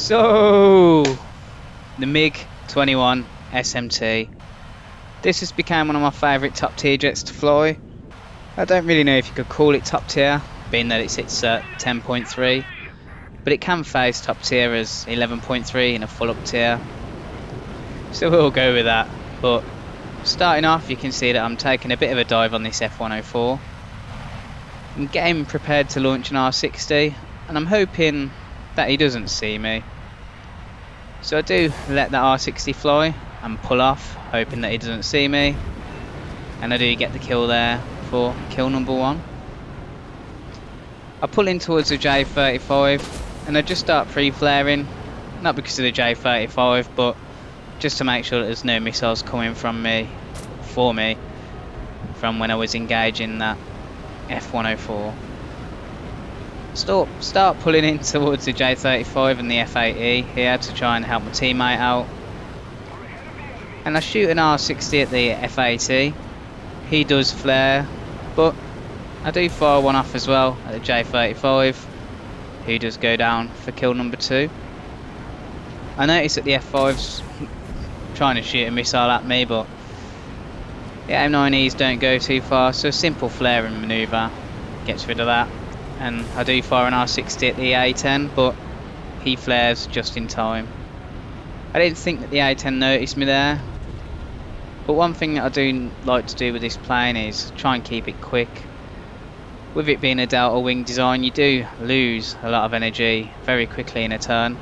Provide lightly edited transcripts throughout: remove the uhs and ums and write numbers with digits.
So, the MiG-21 SMT. This has become one of my favourite top tier jets to fly. I don't really know if you could call it top tier, being that it sits at 10.3, but it can face top tier as 11.3 in a full up tier. So we'll go with that. But starting off, you can see that I'm taking a bit of a dive on this F104. I'm getting prepared to launch an R60, and I'm hoping that he doesn't see me. So I do let the R60 fly and pull off, hoping that he doesn't see me, and I do get the kill there for kill number 1. I pull in towards the J35 and I just start pre-flaring, not because of the J35 but just to make sure that there's no missiles coming from me, from when I was engaging that F104. Start pulling in towards the J35 and the F80 here to try and help my teammate out. And I shoot an R60 at the F80. He does flare, but I do fire one off as well at the J35, who does go down for kill number 2. I notice that the F5's trying to shoot a missile at me, but the M9Es don't go too far, so a simple flaring manoeuvre gets rid of that. And I do fire an R60 at the A10, but he flares just in time. I didn't think that the A10 noticed me there, but one thing that I do like to do with this plane is try and keep it quick. With it being a delta wing design, you do lose a lot of energy very quickly in a turn.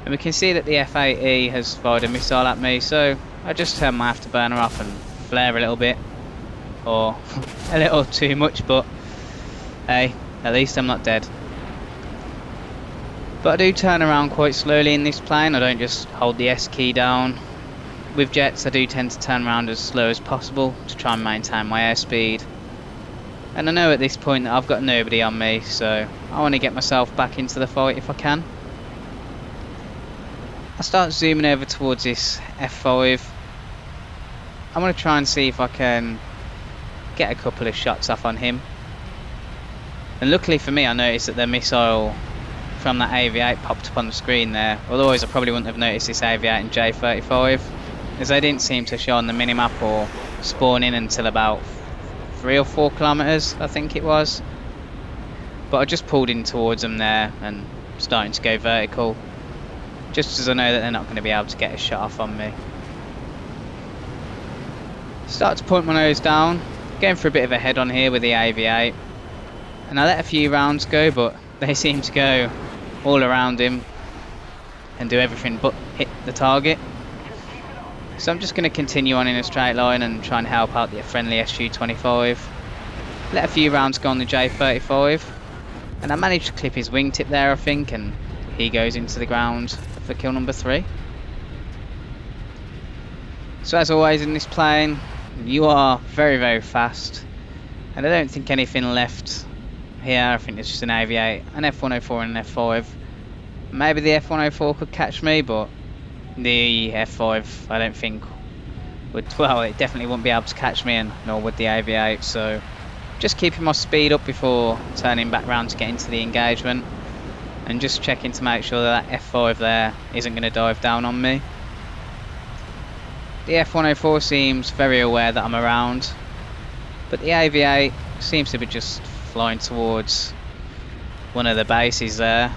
And we can see that the F80 has fired a missile at me, so I just turn my afterburner off and flare a little bit, or a little too much, but hey, at least I'm not dead. But I do turn around quite slowly in this plane. I don't just hold the S key down. With jets I do tend to turn around as slow as possible to try and maintain my airspeed. And I know at this point that I've got nobody on me, so I want to get myself back into the fight if I can. I start zooming over towards this F5. I want to try and see if I can get a couple of shots off on him. And luckily for me, I noticed that the missile from that AV8 popped up on the screen there. Otherwise I probably wouldn't have noticed this AV8 and J35, as they didn't seem to show on the minimap or spawn in until about 3 or 4 kilometers, I think it was. But I just pulled in towards them there and starting to go vertical, just as I know that they're not going to be able to get a shot off on me. Start to point my nose down, going for a bit of a head on here with the AV8. And I let a few rounds go, but they seem to go all around him and do everything but hit the target. So I'm just going to continue on in a straight line and try and help out the friendly SU-25. Let a few rounds go on the J35, and I managed to clip his wingtip there, I think, and he goes into the ground for kill number 3. So as always in this plane, you are very, very fast, and I don't think anything left here. I think it's just an AV8, an F104 and an F5. Maybe the F104 could catch me, but the F5 I don't think would, well, it definitely wouldn't be able to catch me, and nor would the AV8. So just keeping my speed up before turning back round to get into the engagement, and just checking to make sure that F5 there isn't going to dive down on me. The F104 seems very aware that I'm around, but the AV8 seems to be just flying towards one of the bases there.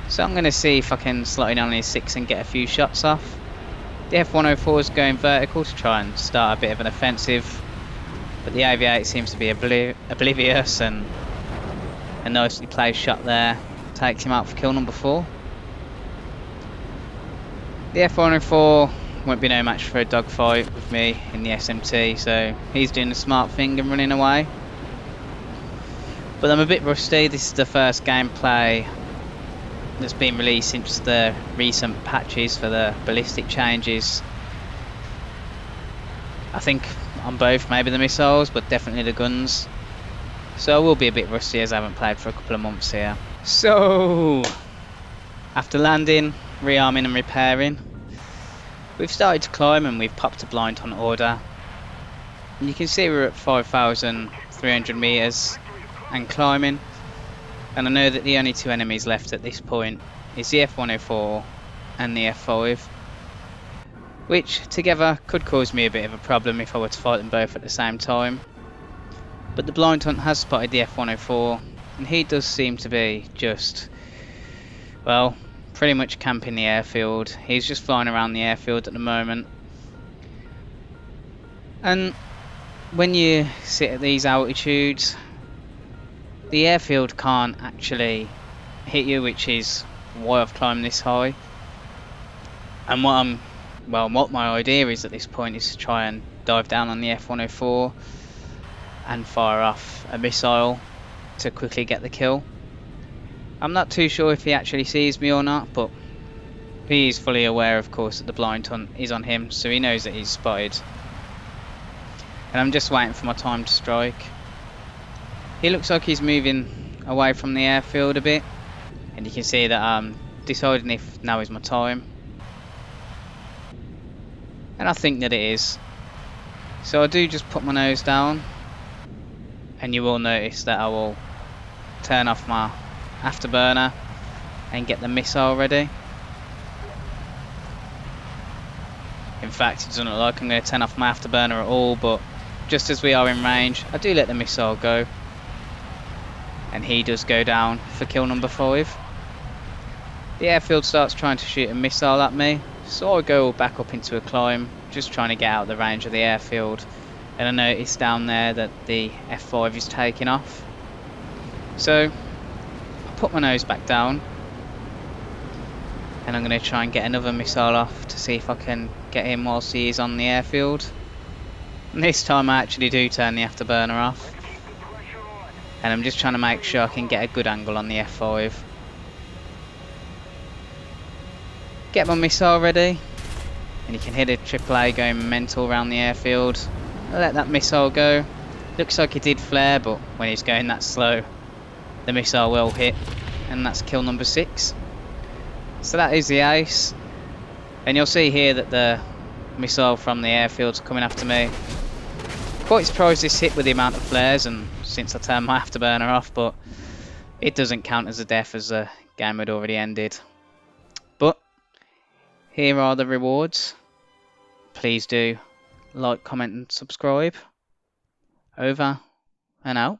So I'm going to see if I can slot in on his 6 and get a few shots off. The F104 is going vertical to try and start a bit of an offensive, but the AV8 seems to be oblivious, and a nicely placed shot there takes him out for kill number 4. The F104 won't be no match for a dogfight with me in the SMT, so he's doing the smart thing and running away. But I'm a bit rusty. This is the first gameplay that's been released since the recent patches for the ballistic changes. I think on both, maybe the missiles, but definitely the guns. So I will be a bit rusty as I haven't played for a couple of months here. So after landing, rearming and repairing, we've started to climb and we've popped a blind hunt order. And you can see we're at 5,300 meters and climbing. And I know that the only two enemies left at this point is the F-104 and the F5, which together could cause me a bit of a problem if I were to fight them both at the same time. But the blind hunt has spotted the F-104, and he does seem to be just, well, pretty much camping the airfield. He's just flying around the airfield at the moment. And when you sit at these altitudes, the airfield can't actually hit you, which is why I've climbed this high. And what my idea is at this point is to try and dive down on the F-104 and fire off a missile to quickly get the kill. I'm not too sure if he actually sees me or not, but he is fully aware, of course, that the blind hunt is on him, so he knows that he's spotted. And I'm just waiting for my time to strike. He looks like he's moving away from the airfield a bit, and you can see that I'm deciding if now is my time. And I think that it is. So I do just put my nose down, and you will notice that I will turn off my afterburner and get the missile ready. In fact, it doesn't look like I'm going to turn off my afterburner at all, but just as we are in range, I do let the missile go. And he does go down for kill number 5. The airfield starts trying to shoot a missile at me, so I go back up into a climb, just trying to get out of the range of the airfield. And I notice down there that the F5 is taking off. So I put my nose back down, and I'm going to try and get another missile off to see if I can get him whilst he is on the airfield. And this time I actually do turn the afterburner off, and I'm just trying to make sure I can get a good angle on the F5. Get my missile ready, and you can hear the AAA going mental around the airfield. I let that missile go. Looks like it did flare, but when he's going that slow, the missile will hit, and that's kill number 6. So that is the ace, and you'll see here that the missile from the airfield's coming after me. Quite surprised this hit with the amount of flares, and since I turned my afterburner off, but it doesn't count as a death as the game had already ended. But here are the rewards. Please do like, comment and subscribe. Over and out.